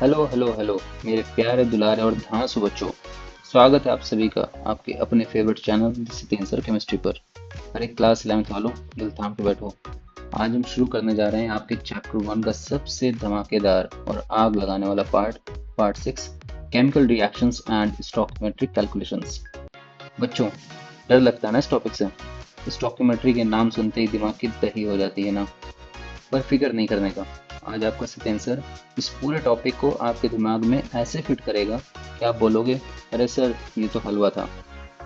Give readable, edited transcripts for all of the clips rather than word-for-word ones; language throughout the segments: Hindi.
हेलो हेलो हेलो मेरे प्यारे दुलारे और धांसू बच्चों। स्वागत है आप सभी का आपके अपने favourite channel Satyendra sir chemistry पर। अरे क्लास 11th वालों, दिल थाम के बैठो। आज हम शुरू करने जा रहे हैं आपके चैप्टर 1 का सबसे धमाकेदार और आग लगाने वाला part 6, chemical reactions and stoichiometric calculations. बच्चों, डर लगता है ना इस टॉपिक से? स्टोइकोमेट्री के नाम सुनते ही दिमाग की दही हो जाती है ना? पर फिक्र नहीं करने का। आज आपका सत्येंद्र सर इस पूरे टॉपिक को आपके दिमाग में ऐसे फिट करेगा कि आप बोलोगे, अरे सर ये तो हलवा था।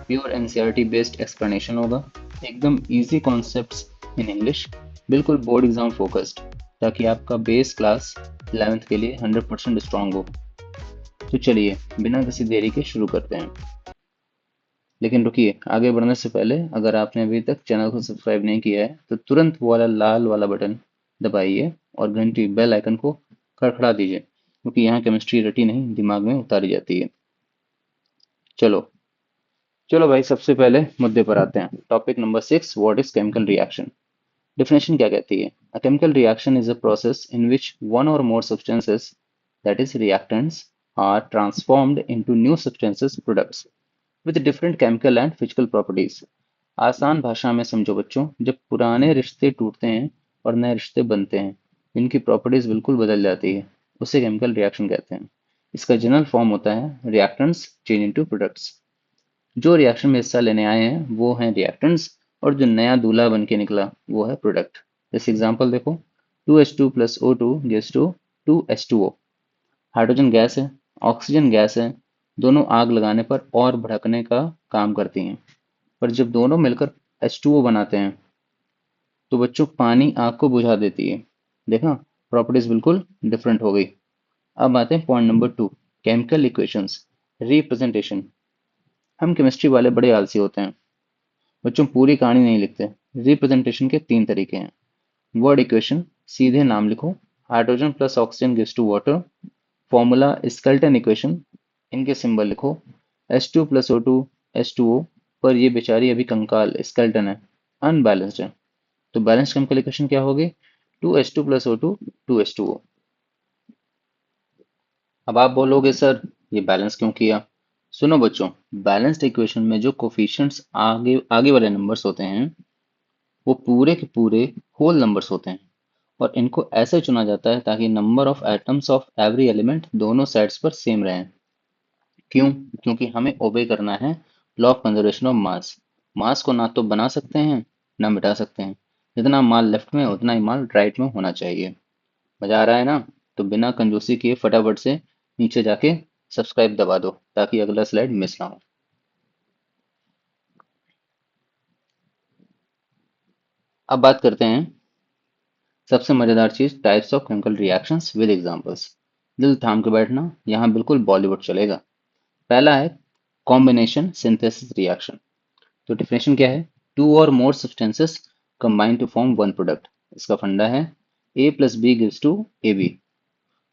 प्योर एनसीईआरटी बेस्ड एक्सप्लेनेशन होगा, एकदम इजी कॉन्सेप्ट्स इन इंग्लिश, बिल्कुल बोर्ड एग्जाम फोकस्ड, ताकि आपका बेस क्लास 11th के लिए 100% स्ट्रांग हो। तो चलिए बिना किसी देरी के शुरू करते हैं। लेकिन रुकिए, आगे बढ़ने से पहले अगर आपने अभी तक चैनल को सब्सक्राइब नहीं किया है तो तुरंत वो वाला लाल वाला बटन दबाइए और घंटी बेल आइकन को खड़खड़ा दीजिए, क्योंकि यहाँ केमिस्ट्री रटी नहीं दिमाग में उतारी जाती है। चलो चलो भाई, सबसे पहले मुद्दे पर आते हैं। Topic number 6, what is chemical reaction. Definition क्या कहती है? A chemical reaction is a process in which one or more substances, that is reactants, are transformed into new substances products with different chemical and physical properties. आसान भाषा में समझो बच्चों, जब पुराने रिश्ते टूटते हैं और नए रिश्ते बनते हैं, इनकी प्रॉपर्टीज बिल्कुल बदल जाती है, उसे केमिकल रिएक्शन कहते हैं। इसका जनरल फॉर्म होता है रिएक्टेंट्स चेंज इनटू प्रोडक्ट्स। जो रिएक्शन में हिस्सा लेने आए हैं वो हैं रिएक्टेंट्स, और जो नया दूल्हा बन के निकला वो है प्रोडक्ट। जैसे एग्जांपल देखो, 2H2 plus O2 gives to 2H2O। Hydrogen gas है, ऑक्सीजन गैस है, दोनों आग लगाने पर और भड़कने का काम करती हैं। पर जब दोनों मिलकर H2O बनाते हैं तो बच्चों पानी आग को बुझा देती है। देखा, प्रॉपर्टीज बिल्कुल डिफरेंट हो गई। अब आते हैं point number 2, chemical equations representation. हम केमिस्ट्री वाले बड़े आलसी होते हैं बच्चों, पूरी कहानी नहीं लिखते। रिप्रेजेंटेशन के 3 तरीके हैं। वर्ड इक्वेशन, सीधे नाम लिखो। Hydrogen plus oxygen gives to water. Formula skeleton equation, इनके सिंबल लिखो। H2 प्लस O2 H2O, पर ये बेचारी अभी कंकाल स्केल्टन है, अनबैलेंस्ड है। तो बैलेंस केमिकल इक्वेशन क्या होगी? 2H2 plus O2 2H2O। अब आप बोलोगे सर ये बैलेंस क्यों किया? सुनो बच्चों, बैलेंस्ड इक्वेशन में जो कोफिशिएंट्स आगे आगे वाले नंबर्स होते हैं वो पूरे के पूरे होल नंबर्स होते हैं, और इनको ऐसे चुना जाता है ताकि number of atoms of every element दोनों साइड्स पर सेम रहें। क्यों? क्योंकि हमें ओबे करना है law of conservation of mass. Mass को ना तो बना सकते हैं ना मिटा सकते हैं। जितना माल लेफ्ट में उतना ही माल राइट में होना चाहिए। मजा आ रहा है ना? तो बिना कंजूसी किए फटाफट से नीचे जाके सब्सक्राइब दबा दो ताकि अगला स्लाइड मिस ना हो। अब बात करते हैं सबसे मजेदार चीज, types of chemical reactions with examples. दिल थाम के बैठना, यहाँ बिल्कुल बॉलीवुड चलेगा। पहला है कॉम्बिनेशन सिंथेसिस रिएक्शन। तो डिफिनेशन क्या है? Two or more substances combine to form one product. इसका फंडा है A plus B gives to AB।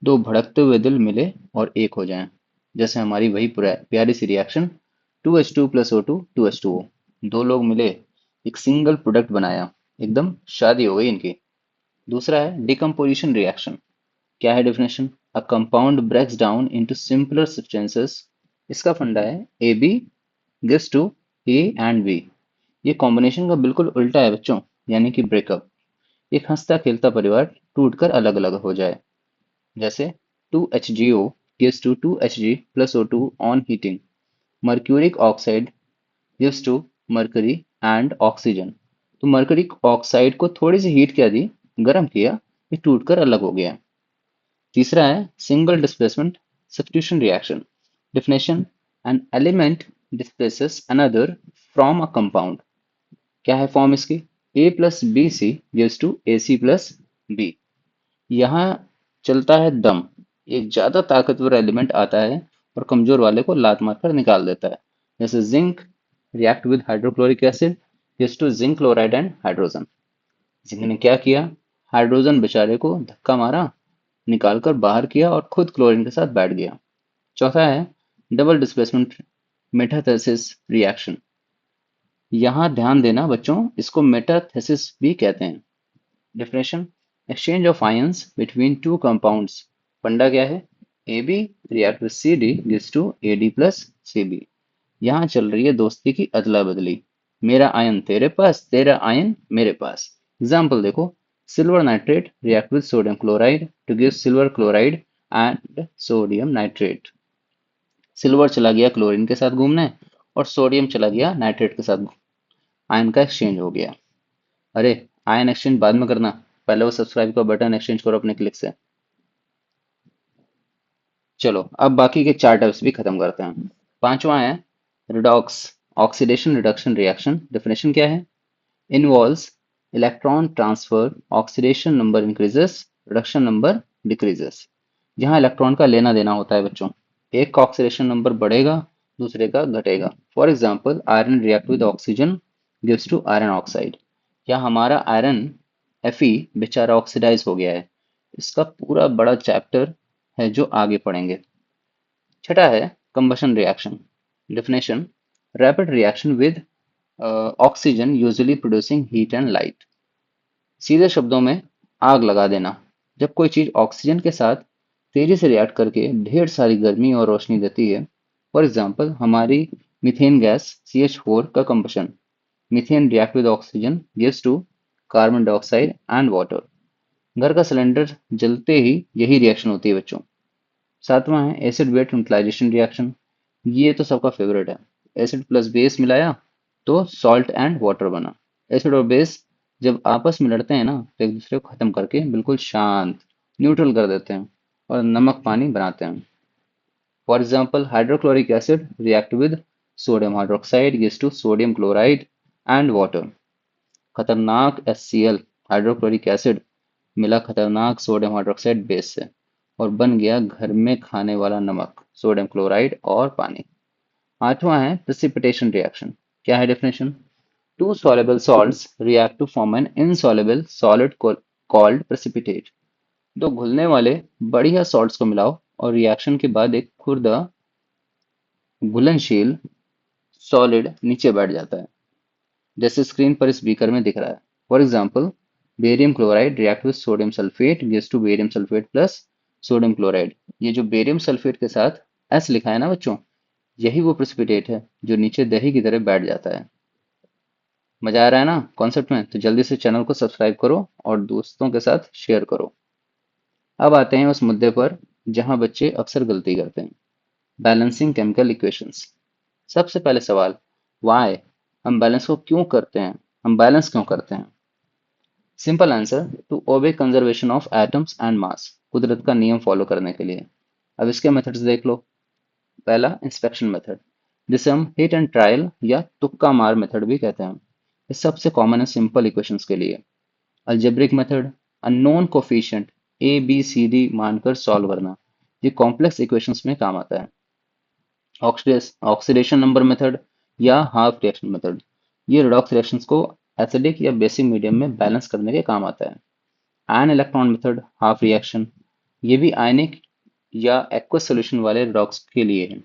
दो भड़कते हुए दिल मिले और एक हो जाएं, जैसे हमारी वही प्यारी सी reaction 2H2 plus O2 2H2O। दो लोग मिले, एक सिंगल प्रोडक्ट बनाया, एकदम शादी हो गई इनकी। दूसरा है डिकम्पोजिशन रिएक्शन। क्या है definition? A compound breaks down into simpler substances. इसका फंडा है A B gives to A and B. ये कॉम्बिनेशन का बिल्कुल उल्टा है बच्चों, यानी कि ब्रेकअप। एक हंसता खेलता परिवार टूटकर अलग अलग हो जाए, जैसे 2HgO gives to 2Hg plus O2 on heating। Mercuric oxide gives to mercury and oxygen। तो मर्करी ऑक्साइड को थोड़ी सी हीट क्या दी, गर्म किया, ये टूटकर अलग हो गया। तीसरा है single displacement substitution reaction. Definition, an element displaces another from a compound. क्या है फॉर्म इसकी? A plus B C gives to A C plus B. यहाँ चलता है दम। एक ज्यादा ताकतवर एलिमेंट आता है और कमजोर वाले को लात मारकर निकाल देता है। जैसे zinc react with hydrochloric acid gives to zinc chloride and hydrogen. Zinc ने क्या किया? हाइड्रोजन बेचारे को धक्का मारा, निकालकर बाहर किया और खुद क्लोरीन के साथ बैठ गया। चौथा है डबल डिस्प्लेसमेंट मेटाथेसिस रिएक्शन। यहाँ ध्यान देना बच्चों, इसको मेटाथेसिस भी कहते हैं। Definition, exchange of ions between two compounds. फंडा क्या है? AB react with CD gives to AD plus CB। यहाँ चल रही है दोस्ती की अदला बदली, मेरा आयन तेरे पास, तेरा आयन मेरे पास। एग्जाम्पल देखो, silver nitrate react with sodium chloride to give silver chloride and sodium nitrate. Silver चला गया क्लोरीन के साथ घूमने और सोडियम चला गया नाइट्रेट के साथ, आयन का एक्सचेंज हो गया। अरे, आयन एक्सचेंज बाद में करना, पहले वो सब्सक्राइब का बटन एक्सचेंज करो अपने क्लिक से। चलो अब बाकी के चार टाइप्स भी खत्म करते हैं। पांचवा है redox oxidation reduction reaction. Definition क्या है? Involves electron transfer, oxidation number increases, reduction number decreases. यहाँ इलेक्ट्रॉन का लेना देना होता है बच्चों, एक का ऑक्सीडेशन नंबर बढ़ेगा, दूसरे का घटेगा। For example, iron react with oxygen gives to iron oxide. या हमारा आयरन Fe बेचारा ऑक्सीडाइज हो गया है, इसका पूरा बड़ा चैप्टर है जो आगे पढ़ेंगे। छठा है combustion reaction. Definition, rapid reaction with oxygen usually producing heat and light. सीधे शब्दों में आग लगा देना, जब कोई चीज ऑक्सीजन के साथ तेजी से रिएक्ट करके ढेर सारी गर्मी और रोशनी देती है। फॉर एग्जाम्पल, हमारी मीथेन गैस CH4 का combustion, methane react with oxygen gives to carbon dioxide and water. घर का सिलेंडर जलते ही यही रिएक्शन होती है बच्चों। सातवां है एसिड वेट न्यूट्रलाइजेशन रिएक्शन। ये तो सबका फेवरेट है। एसिड प्लस बेस मिलाया तो सॉल्ट एंड वाटर बना। एसिड और बेस जब आपस में लड़ते हैं ना, तो एक दूसरे को खत्म करके बिल्कुल शांत न्यूट्रल कर देते हैं और नमक पानी बनाते हैं। For example, hydrochloric acid react with sodium hydroxide gives to sodium chloride and water. खतरनाक HCl हाइड्रोक्लोरिक एसिड मिला खतरनाक सोडियम हाइड्रोक्साइड बेस से और बन गया घर में खाने वाला नमक, सोडियम क्लोराइड और पानी। आठवां है प्रेसिपिटेशन रिएक्शन। क्या है definition? Two soluble salts react to form an insoluble solid called precipitate। दो घुलने वाले बढ़िया सॉल्ट्स को मिलाओ और रिएक्शन के बाद एक खुर्दा घुलनशील सॉलिड नीचे बैठ जाता है, जैसे स्क्रीन पर इस बीकर में दिख रहा है। For example, barium chloride react with sodium sulphate gives to barium sulphate plus sodium chloride. ये जो बेरियम सल्फेट के साथ S लिखा है ना बच्चों, यही वो प्रेसिपिटेट है जो नीचे दही की तरह बैठ जाता है। मजा आ रहा है ना कॉन्सेप्ट में? तो जल्दी से चैनल को सब्सक्राइब करो और दोस्तों के साथ शेयर करो। अब आते हैं उस मुद्दे पर जहां बच्चे अक्सर गलती करते हैं, बैलेंसिंग केमिकल इक्वेशंस। सबसे पहले सवाल, वाई? हम बैलेंस को क्यों करते हैं? हम बैलेंस क्यों करते हैं? Simple answer, to obey conservation of atoms and mass. कुदरत का नियम फॉलो करने के लिए। अब इसके मेथड्स देख लो। पहला, इंस्पेक्शन मेथड, जिसे हम हिट एंड ट्रायल या तुक्का मार मेथड भी कहते हैं। ये सबसे कॉमन है सिंपल इक्वेशंस के लिए। Algebraic method, unknown coefficient ABCD मानकर सॉल्व करना, ये कॉम्प्लेक्स इक्वेशंस में काम आता है। ऑक्सीडेशन नंबर मेथड या हाफ रिएक्शन मेथड, ये रिडॉक्स रिएक्शंस को एसिडिक या बेसिक मीडियम में बैलेंस करने के काम आता है। An electron method, half reaction, ये भी आयनिक या एक्वस सॉल्यूशन वाले रिडॉक्स के लिए है।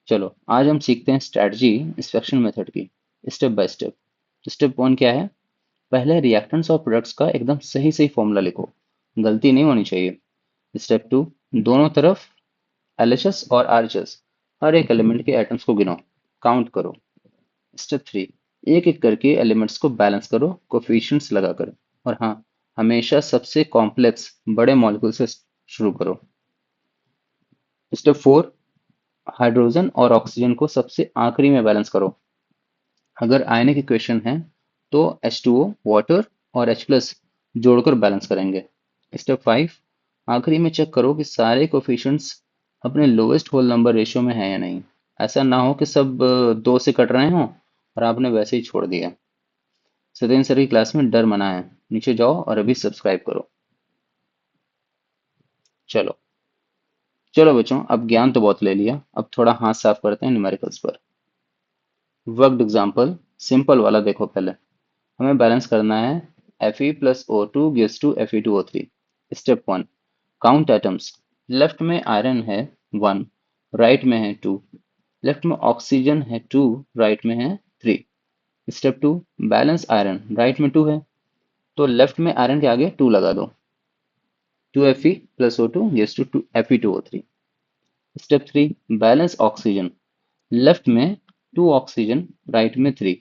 चलो आज हम सीखते हैं स्ट्रेटजी इंस्पेक्शन मेथड की, स्टेप बाय स्टेप। तो स्टेप 1 क्या है? पहले रिएक्टेंट्स और प्रोडक्ट्स का एकदम सही सही फॉर्मूला लिखो, गलती नहीं होनी चाहिए। स्टेप 2, दोनों तरफ LHS और RHS, हर एक एलिमेंट के एटम्स को गिनो, काउंट करो। स्टेप 3, एक एक करके एलिमेंट्स को बैलेंस करो कोफिशिएंट्स लगाकर। और हाँ, हमेशा सबसे कॉम्प्लेक्स बड़े मॉलिक्यूल से शुरू करो। स्टेप 4, हाइड्रोजन और ऑक्सीजन को सबसे आखिरी में बैलेंस करो। अगर आयनिक इक्वेशन है तो H2O वाटर और H प्लस जोड़कर बैलेंस करेंगे। स्टेप 5, आखिरी में चेक करो कि सारे कोफिशिएंट्स अपने लोएस्ट होल नंबर रेशियो में है या नहीं। ऐसा ना हो कि सब 2 से कट रहे हों और आपने वैसे ही छोड़ दिया। सत्येंद्र सर की क्लास में डर मना है, नीचे जाओ और अभी सब्सक्राइब करो। चलो चलो बच्चों, अब ज्ञान तो बहुत ले लिया, अब थोड़ा हाथ साफ करते हैं न्यूमेरिकल्स पर। वर्कड एग्जाम्पल, सिंपल वाला देखो पहले। हमें बैलेंस करना है Fe plus O2 gives to Fe2O3। Step 1, count atoms. Left में आयरन है 1, राइट में है 2। लेफ्ट में ऑक्सीजन है 2, राइट में है 3। Step 2, balance iron. राइट में 2 है तो लेफ्ट में आयरन के आगे 2 लगा दो। 2Fe plus O2 gives to Fe2O3। Step 3, balance oxygen. Left में 2 ऑक्सीजन, राइट में 3।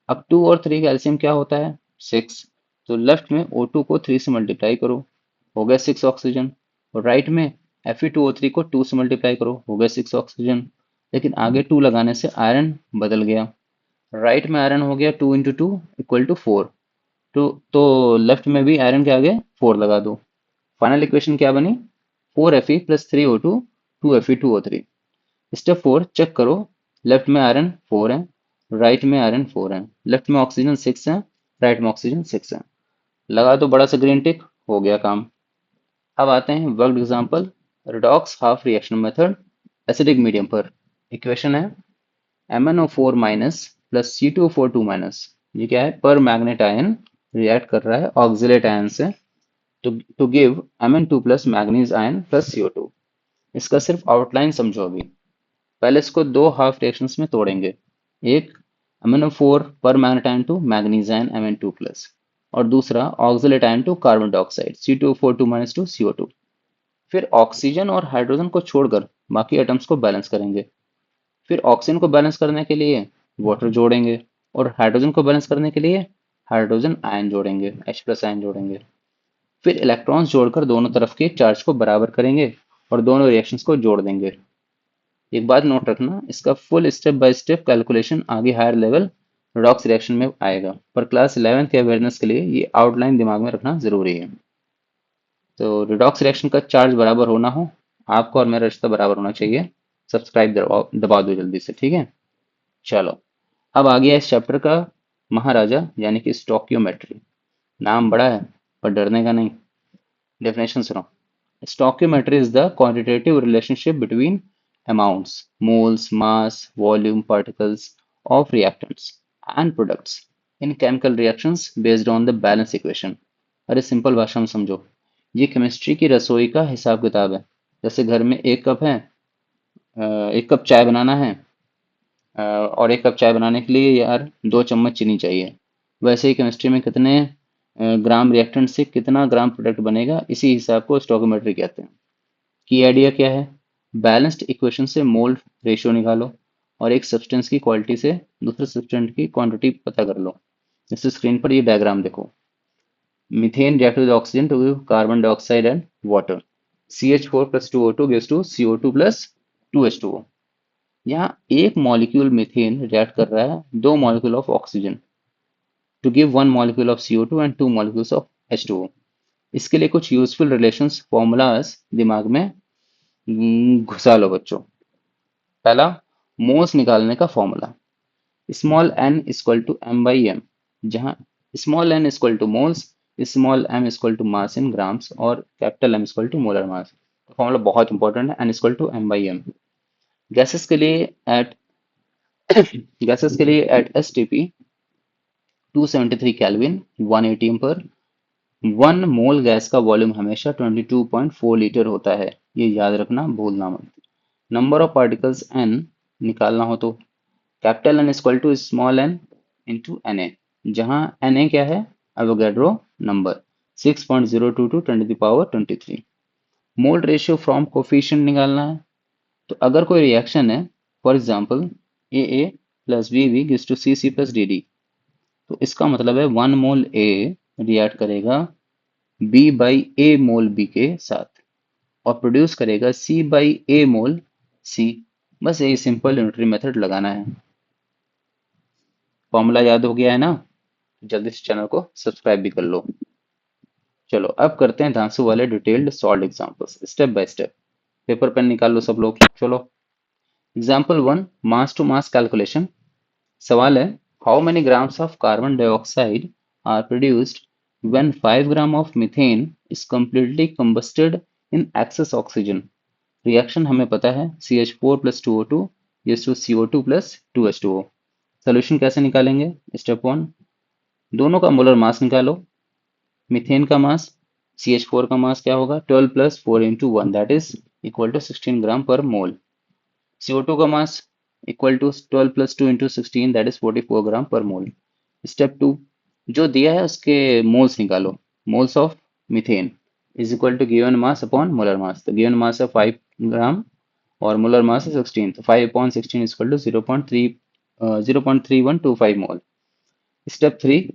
अब 2 और 3 का एलसीएम क्या होता है? 6। तो लेफ्ट में O2 को 3 से मल्टीप्लाई करो, हो गया 6 ऑक्सीजन। और राइट में Fe2O3 को 2 से मल्टीप्लाई करो, हो गया 6 ऑक्सीजन। लेकिन आगे 2 लगाने से आयरन बदल गया। राइट में आयरन हो गया 2 इंटू 2 इक्वल टू 4। तो लेफ्ट में भी आयरन के आगे 4 लगा दो। फाइनल इक्वेशन क्या बनी? 4Fe plus 3O2, 2Fe2O3। Step 4, check करो। लेफ्ट में आयरन 4 है, राइट में आयरन 4 है। लेफ्ट में ऑक्सीजन 6 है, राइट में ऑक्सीजन 6 है। लगा दो बड़ा सा ग्रीन टिक, हो गया काम। अब आते हैं worked example, redox half reaction method acidic medium पर। इक्वेशन है MnO4 minus plus C2O4 2 minus. ये क्या है? पर मैग्नेट आयन रिएक्ट कर रहा है ऑक्सिलेट आयन से to give Mn2 plus manganese ion plus CO2। इसका सिर्फ आउटलाइन समझो अभी। पहले इसको दो हाफ रिएक्शंस में तोड़ेंगे। एक MnO4 पर manganate ion to manganese ion Mn2 plus, और दूसरा oxalate ion to carbon dioxide C2O4 2 minus to CO2। फिर ऑक्सीजन और हाइड्रोजन को छोड़कर बाकी एटम्स को बैलेंस करेंगे। फिर ऑक्सीजन को बैलेंस करने के लिए वाटर जोड़ेंगे, और हाइड्रोजन को बैलेंस करने के लिए हाइड्रोजन आयन जोड़ेंगे, H प्लस आयन जोड़ेंगे। फिर इलेक्ट्रॉन्स जोड़कर दोनों तरफ के चार्ज को बराबर करेंगे और दोनों रिएक्शंस को जोड़ देंगे। एक बात नोट रखना, इसका full step by step calculation आगे हायर लेवल रिडॉक्स रिएक्शन में आएगा, पर क्लास 11 के अवेयरनेस के लिए ये आउटलाइन दिमाग में रखना जरूरी है। तो रिडॉक्स रिएक्शन का चार्ज बराबर होना हो, आपको और मेरा रिश्ता बराबर होना चाहिए। सब्सक्राइब दबा दो जल्दी से, ठीक है? चलो, अब आ गया इस चैप्टर का महाराजा, यानी कि स्टोक्योमेट्री। नाम बड़ा है पर डरने का नहीं। डेफिनेशन सुनो। Stoichiometry is the quantitative relationship between amounts, moles, mass, volume, particles of reactants and products in chemical reactions based on the balance equation। अरे सिंपल भाषा में समझो, ये केमिस्ट्री की रसोई का हिसाब किताब है। जैसे घर में एक कप है, एक कप चाय बनाना है, और एक कप चाय बनाने के लिए यार 2 चम्मच चीनी चाहिए। वैसे ही केमिस्ट्री में कितने ग्राम रिएक्टेंट से कितना ग्राम प्रोडक्ट बनेगा, इसी हिसाब को स्टोइकोमेट्री कहते हैं। की आइडिया क्या है? बैलेंस्ड इक्वेशन से मोल रेशियो निकालो, और एक सब्सटेंस की क्वालिटी से दूसरे सब्सटेंस की क्वांटिटी पता कर लो। जैसे स्क्रीन पर ये डायग्राम देखो। Methane react with oxygen to give carbon dioxide and water. CH4 plus 2O2 gives to CO2 plus 2H2O। यहाँ एक मॉलिक्यूल मीथेन रिएक्ट कर रहा है दो molecule of oxygen to give one molecule of CO2 and two molecules of H2O। इसके लिए कुछ यूजफुल रिलेशंस फॉर्मूलाज दिमाग में घुसा लो बच्चों। पहला, मोल्स निकालने का formula, small n equal to m by M, जहाँ small n equal to moles, small m equal to mass in grams, और capital M equal to molar mass. Formula बहुत इंपॉर्टेंट है, n equal to m by M. Gases के लिए एट गैसेस के लिए एट STP 273 केल्विन 1 atm पर 1 मोल गैस का वॉल्यूम हमेशा 22.4 लीटर होता है। ये याद रखना, भूलना मत। नंबर ऑफ पार्टिकल्स n निकालना हो तो capital N equal to small n into Na, जहाँ Na क्या है? Avogadro number 6.022 10 to the power 23। Mole ratio from coefficient निकालना है। तो अगर कोई रिएक्शन है, for example AA plus BB gives to CC plus DD, तो इसका मतलब है 1 मोल A रिएक्ट करेगा B by A mole B के साथ और प्रोड्यूस करेगा C by A mole C। बस यही सिंपल यूनिटरी मेथड लगाना है। फॉर्मूला याद हो गया है ना? जल्दी से चैनल को सब्सक्राइब भी कर लो। चलो अब करते हैं धांसू वाले detailed solve examples step by step. Paper pen निकाल लो सब लोग। चलो, example 1, mass to mass calculation. सवाल है, how many grams of carbon dioxide are produced when 5 gram of methane is completely combusted in excess oxygen. Reaction हमें पता है, CH4 plus 2O2 gives to CO2 plus 2H2O। Solution कैसे निकालेंगे? स्टेप 1, दोनों का मोलर मास निकालो। मीथेन का मास, CH4 का मास क्या होगा? 12 plus 4 into 1 that is equal to 16 gram per mole. CO2 का mass equal to 12 plus 2 into 16 that is 44 gram per mole. Step 2, जो दिया है उसके मोल्स निकालो। Moles of methane is equal to given mass upon molar mass. तो गिवन मास है 5 ग्राम और मोलर मास है 16, तो 5/16 equal to 0.3125 mole. Step 3,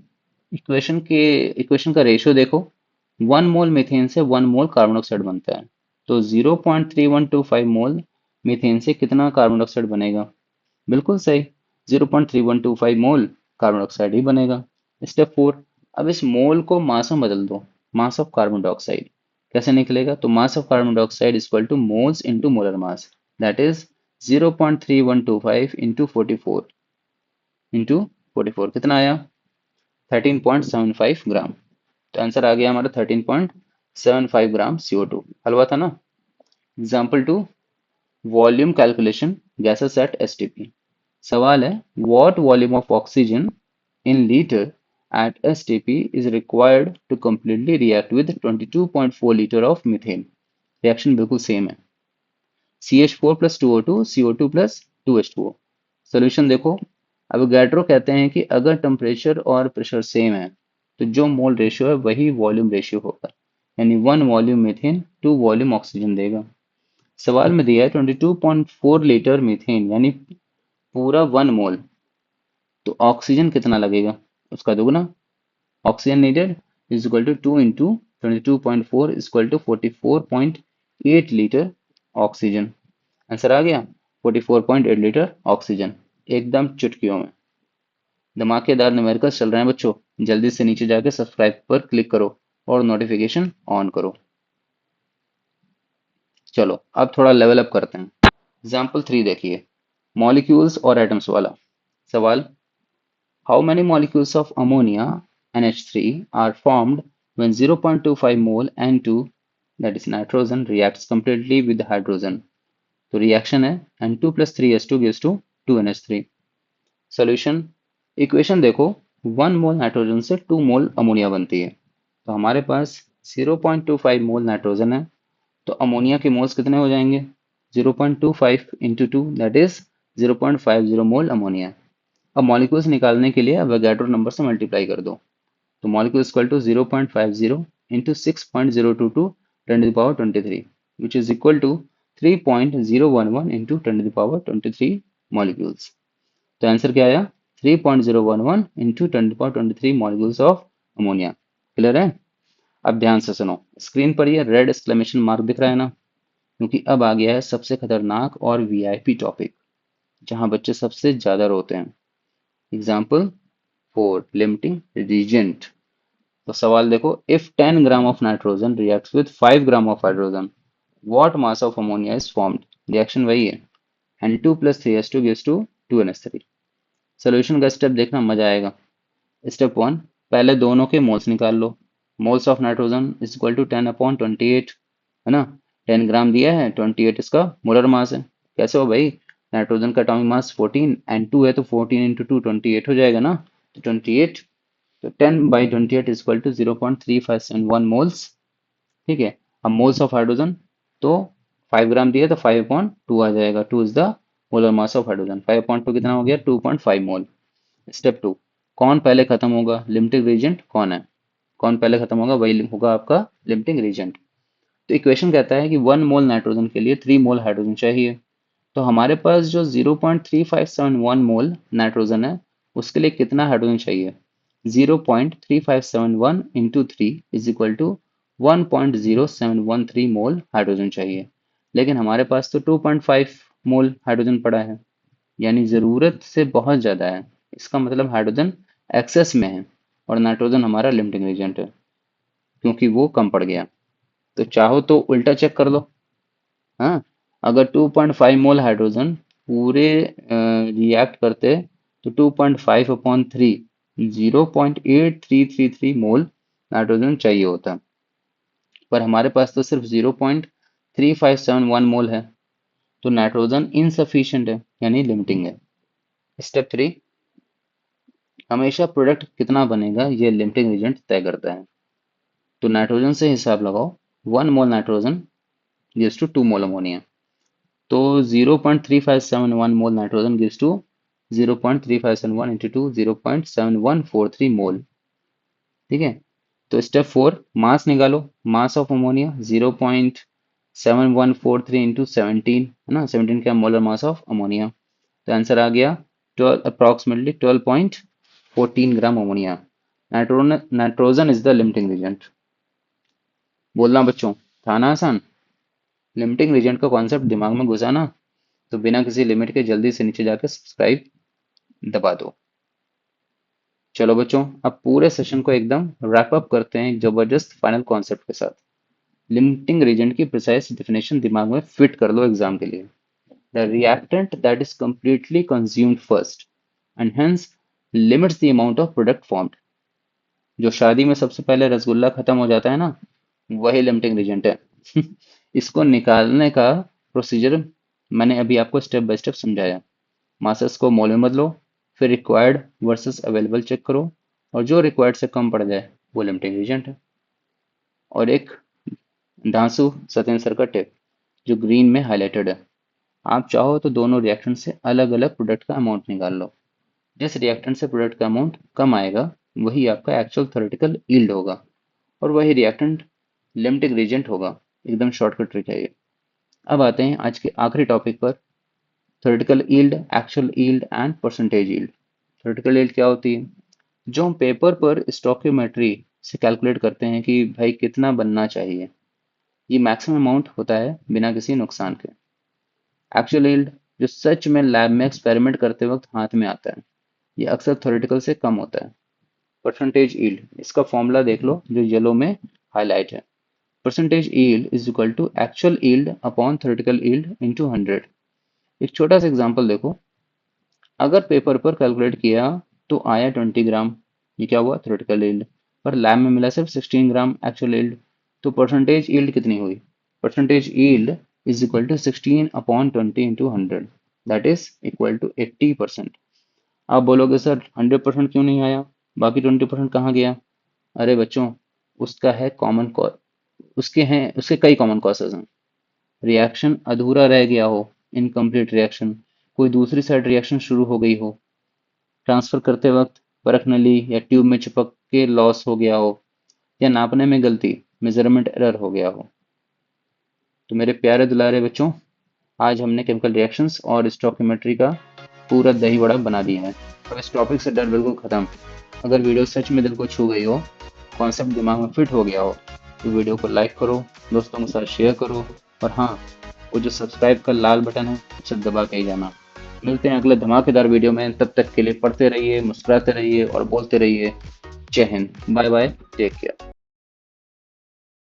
equation का रेशियो देखो। 1 मोल मीथेन से 1 मोल कार्बन डाइऑक्साइड बनता है, तो 0.3125 मोल मीथेन से कितना कार्बन डाइऑक्साइड बनेगा? बिल्कुल सही, 0.3125 मोल कार्बन डाइऑक्साइड ही बनेगा। स्टेप 4, अब इस मोल को मास में बदल दो, मास ऑफ कार्बन डाइऑक्साइड। कैसे निकलेगा? तो mass of carbon dioxide equal to moles into molar mass, that is 0.3125 into 44 into 44 कितना आया? 13.75 ग्राम। तो आंसर आ गया हमारा 13.75 ग्राम CO2। हलवा था ना। Example 2, volume calculation gases at STP। सवाल है, what volume of oxygen in litre at STP is required to completely react with 22.4 litre of methane. Reaction बिल्कुल सेम है, CH4 plus 2O2 CO2 plus 2H2O। Solution देखो, अवोगाड्रो कहते हैं कि अगर टेम्परेचर और प्रेशर सेम है तो जो मोल रेशियो है वही वॉल्यूम रेशियो होगा, यानी 1 वॉल्यूम मीथेन 2 वॉल्यूम ऑक्सीजन देगा। सवाल में दिया है 22.4 लीटर मीथेन यानी पूरा 1 मोल, तो ऑक्सीजन कितना लगेगा? उसका दोगुना। Oxygen needed is equal to 2 into 22.4 equal to 44.8 litre oxygen. Answer आ गया 44.8 लीटर ऑक्सीजन, एकदम चुटकियों में। धमाकेदार न्यूमेरिकल्स चल रहे हैं बच्चों, जल्दी से नीचे जाके सब्सक्राइब पर क्लिक करो और नोटिफिकेशन ऑन करो। चलो अब थोड़ा लेवल अप करते हैं। एग्जाम्पल 3 देखिए, मॉलिक्यूल्स और एटम्स वाला सवाल। How many molecules of ammonia NH3 are formed when 0.25 mole N2, that is nitrogen, reacts completely with hydrogen? तो रिएक्शन है N2 plus 3H2 gives to 2NH3। Solution, equation देखो, 1 मोल नाइट्रोजन से 2 मोल अमोनिया बनती है, तो हमारे पास 0.25 मोल नाइट्रोजन है, तो अमोनिया के मोल्स कितने हो जाएंगे? 0.25 into 2 that is 0.50 mole ammonia. अब मॉलिक्यूल्स निकालने के लिए अवोगाड्रो नंबर से मल्टीप्लाई कर दो, तो molecule equal to 0.50 into 6.022 10 to the power 23 which is equal to 3.011 into 10 to the power 23 molecules। तो आंसर क्या आया? 3.011 into 10 to the power 23 molecules of ammonia. Clear है? अब ध्यान से सुनो, स्क्रीन पर ये रेड एक्सक्लेमेशन मार्क दिख रहा है ना, क्योंकि अब आ गया है सबसे खतरनाक और VIP टॉपिक, जहां बच्चे सबसे ज्यादा रोते हैं। Example 4, limiting reagent. तो सवाल देखो, if 10 gram of nitrogen reacts with 5 gram of hydrogen, what mass of ammonia is formed? Reaction वही है, N2 plus 3H2 gives to 2NH3। Solution का स्टेप देखना, मजा आएगा। स्टेप 1, पहले दोनों के मोल्स निकाल लो। Moles of nitrogen is equal to 10/28, है ना। 10 ग्राम दिया है, 28 इसका मोलर मास है। कैसे हो भाई? नाइट्रोजन का एटॉमिक मास 14 N2 है, तो 14 इंटू 2 28 हो जाएगा ना, तो 28, तो 10/28 इज इक्वल टू 0.3571 मोल्स। ठीक है। अब मोल्स ऑफ हाइड्रोजन, तो 5 ग्राम दिया तो 5/2 आ जाएगा, 2 is the molar mass of hydrogen. 5/2 कितना हो गया? 2.5 मोल। स्टेप 2, कौन पहले खत्म होगा? लिमिटिंग रीजेंट कौन है? कौन पहले खत्म होगा? वही होगा आपका लिमिटिंग रीजेंट। तो इक्वेशन कहता है कि 1 मोल नाइट्रोजन के लिए 3 मोल हाइड्रोजन चाहिए, तो हमारे पास जो 0.3571 मोल नाइट्रोजन है उसके लिए कितना हाइड्रोजन चाहिए? 0.3571 into 3 is equal to 1.0713 mole hydrogen चाहिए, लेकिन हमारे पास तो 2.5 मोल हाइड्रोजन पड़ा है, यानी ज़रूरत से बहुत ज़्यादा है। इसका मतलब हाइड्रोजन एक्सेस में है और नाइट्रोजन हमारा लिमिटिंग एजेंट है, क्योंकि वो कम पड़ गया। तो चाहो तो उल्टा चेक कर लो। हाँ, अगर 2.5 मोल हाइड्रोजन पूरे रिएक्ट करते तो 2.5/3 0.8333 मोल नाइट्रोजन चाहिए होता, पर हमारे पास तो सिर्फ 0.3571 मोल है, तो नाइट्रोजन इनसफिशिएंट है, यानी लिमिटिंग है। स्टेप 3, हमेशा प्रोडक्ट कितना बनेगा ये लिमिटिंग एजेंट तय करता है। तो नाइट्रोजन से हिसाब लगाओ, 1 mole nitrogen gives to 2 mole ammonia, तो 0.3571 mole nitrogen gives to 0.3571 into 2 0.7143 मोल। ठीक है। तो स्टेप 4, मास निकालो। मास ऑफ अमोनिया 7143 इंटू 17 है ना, 17 का मोलर मास ऑफ अमोनिया। तो आंसर आ गया 12 approximately 12.14 gram ammonia. Nitrogen is the limiting reagent. बोलना बच्चों, था ना आसान? लिमिटिंग रीजेंट का कॉन्सेप्ट दिमाग में घुसा ना? तो बिना किसी लिमिट के जल्दी से नीचे जाकर सब्सक्राइब दबा दो। चलो बच्चों, अब पूरे सेशन को एकदम रैप अप करते हैं एक जबरदस्त फाइनल कॉन्सेप्ट के साथ। लिमिटिंग रीजेंट की प्रिसाइज डेफिनेशन दिमाग में फिट कर लो एग्जाम के लिए। The reactant that is completely consumed first and hence limits the amount of product formed। जो शादी में सबसे पहले रसगुल्ला खत्म हो जाता है ना, वही लिमिटिंग रीजेंट है। इसको निकालने का प्रोसीजर मैंने अभी आपको स्टेप बाय स्टेप समझाया। मासेस को मोल में बदलो, फिर रिक्वायर्ड वर्सेस अवेलेबल चेक करो, और जो रिक्वायर्ड से कम पड़ जाए वो लिमिटिंग रीजेंट है। और एक धांसू सत्येंद्र सर का टिप जो ग्रीन में हाईलाइटेड है, आप चाहो तो दोनों रिएक्शन से अलग अलग प्रोडक्ट का अमाउंट निकाल लो। जिस रिएक्टेंट से प्रोडक्ट का अमाउंट कम आएगा वही आपका एक्चुअल थ्योरेटिकल यील्ड होगा, और वही रिएक्टेंट लिमिटिंग रीजेंट होगा। एकदम शॉर्टकट ट्रिक है ये। अब आते हैं आज के आखिरी टॉपिक पर, theoretical yield, actual yield and percentage yield. Theoretical yield क्या होती है? जो हम पेपर पर स्टोकियोमेट्री से कैलकुलेट करते हैं कि भाई कितना बनना चाहिए, ये मैक्सिमम अमाउंट होता है बिना किसी नुकसान के। एक्चुअल यील्ड जो सच में लैब में एक्सपेरिमेंट करते वक्त हाथ में आता है, ये अक्सर थ्योरेटिकल से कम होता है। परसेंटेज यील्ड, इसका फॉर्मूला देख लो जो येलो में हाईलाइट है। Percentage yield is equal to actual yield upon theoretical yield into 100। एक छोटा सा एग्जांपल देखो, अगर पेपर पर कैलकुलेट किया तो आया 20 ग्राम, ये क्या हुआ? Theoretical yield. पर लैब में मिला सिर्फ 16 ग्राम एक्चुअल यील्ड, तो परसेंटेज यील्ड कितनी हुई? Percentage yield is equal to 16 upon 20 into 100, that is equal to 80%। आप बोलोगे सर 100% क्यों नहीं आया, बाकी 20% कहाँ गया? अरे बच्चों, उसका है कॉमन कॉज, उसके कई कॉमन कॉजेज हैं। रिएक्शन अधूरा रह गया हो, इनकम्प्लीट रिएक्शन, कोई दूसरी साइड रिएक्शन शुरू हो गई हो, ट्रांसफर करते वक्त परख नली या ट्यूब में चिपक के लॉस हो गया हो, या नापने में गलती, मेजरमेंट एरर हो गया हो। तो मेरे प्यारे दुलारे बच्चों, आज हमने केमिकल रिएक्शंस और स्टोकियोमेट्री का पूरा दही बड़ा बना दिया है। अब इस टॉपिक से डर बिल्कुल खत्म। अगर वीडियो सच में दिल को छू गई हो, कॉन्सेप्ट दिमाग में फिट हो गया हो, तो वीडियो को लाइक करो, दोस्तों के साथ शेयर करो, और हाँ, वो जो सब्सक्राइब का लाल बटन है उसे दबा के ही जाना। मिलते हैं अगले धमाकेदार वीडियो में, तब तक के लिए पढ़ते रहिए, मुस्कुराते रहिए और बोलते रहिए। जय हिंद, बाय बाय, टेक केयर।